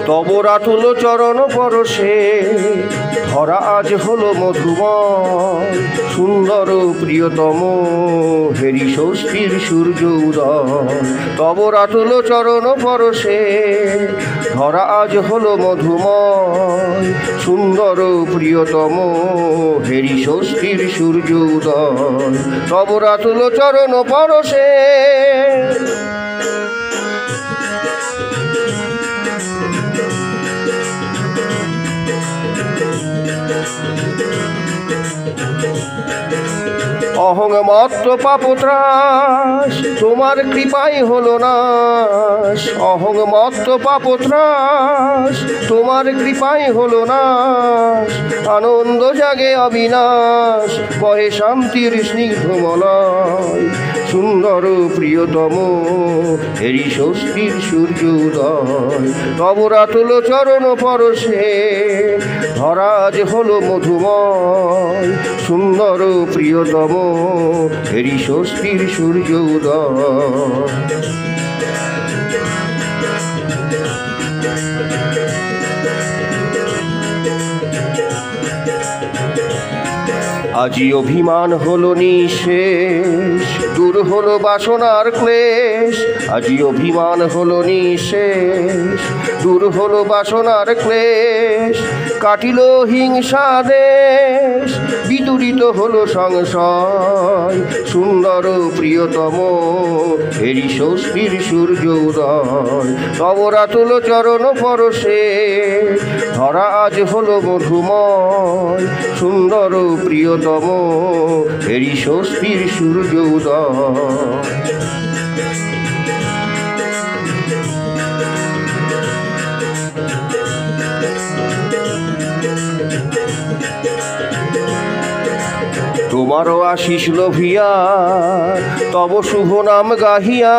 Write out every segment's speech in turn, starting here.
তব রাতুল চরণ পরশে ধরা আজ হলো মধুময়, সুন্দর প্রিয়তম হেরি ষষ্ঠীর সূর্য উদয়। তব রাতুল চরণ পরশে ধরা আজ হলো মধুময়, সুন্দর প্রিয়তম হেরি ষষ্ঠীর সূর্য উদয়। তব রাতুল চরণ পরশে অহং মত্ত পাপত্রাস তোমার কৃপায় হলো নাশ। অহং মত্ত পাপত্রাস তোমার কৃপায় হলো নাশ। আনন্দ জাগে অবিনাশ বহে শান্তির স্নিগ্ধ মলয়, সুন্দর প্রিয়তম হেরি ষষ্ঠীর সূর্য উদয়। তব রাতুল চরণ পরশে ধরা আজ হলো মধুময়, সুন্দর প্রিয়তম হেরি ষষ্ঠীর সূর্য উদয়। আজি অভিমান হলো নিঃশেষ, দূর হলো বাসনার ক্লেশ। আজি অভিমান হলো নিঃশেষ, দূর হলো বাসনার ক্লেশ। কাটিল হিংসা দেশ, বিদূরিত হলো সংশয়, সুন্দর প্রিয়তম হেরি ষষ্ঠীর সূর্য উদয়। তব রাতুল চরণ পরশে ধরা আজ হলো মধুময়, সুন্দর প্রিয়তম হেরি ষষ্ঠীর সূর্য উদয়। তোমারও আশিস লোভিয়া তব শুভ নাম গাহিয়া,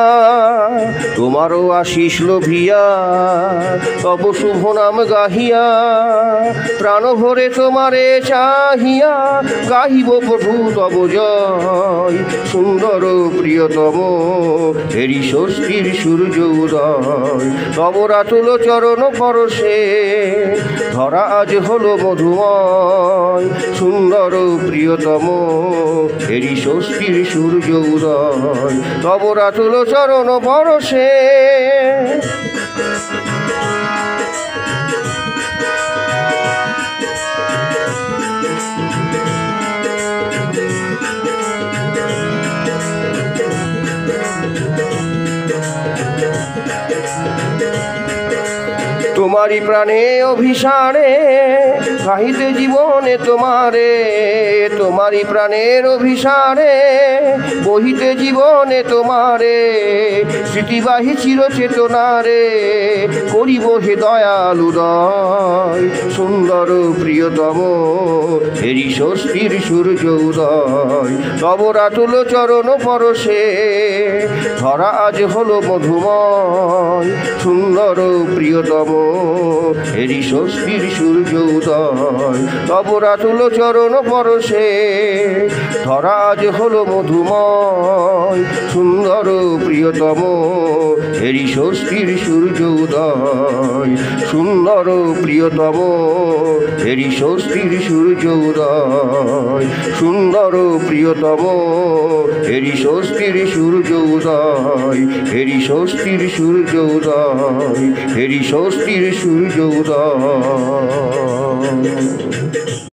তোমারও আশিস লোভিয়া তব শুভ নাম গাহিয়া। প্রাণ ভরে তোমারে চাহিয়া গাহিব প্রভু তব জয়, সুন্দর প্রিয়তম হেরি ষষ্ঠীর সূর্য উদয়। তব রাতুল চরণ পরশে ধরা আজ হলো মধুময়, সুন্দর প্রিয়তম হেরি ষষ্ঠীর সূর্য উদয়। তব রাতুল চরণ পরশে তোমারি প্রাণে অভিসারে গাহিতে জীবনে তোমারে। তোমারি প্রাণের অভিসারে বহিতে জীবনে তোমারে। স্মৃতিবাহী চিরচেতনারে করিব হে দয়াল উদয়, সুন্দর প্রিয়তম হেরি ষষ্ঠীর সূর্য উদয়। তব রাতুল চরণ পরশে ধরা আজ হলো মধুময়, সুন্দর প্রিয়তম হেরি ষষ্ঠীর সূর্য উদয়। তব রাতুল চরণ পরশে ধরা আজ হলো মধুময়, সুন্দর প্রিয়তম হেরি ষষ্ঠীর সূর্য উদয়। সুন্দর প্রিয়তম হেরি ষষ্ঠীর সূর্য উদয়। সুন্দর প্রিয়তম হেরি ষষ্ঠীর সূর্য উদয়। হেরি ষষ্ঠীর সূর্য উদয়, হেরি ষষ্ঠীর সূর্য উদয়।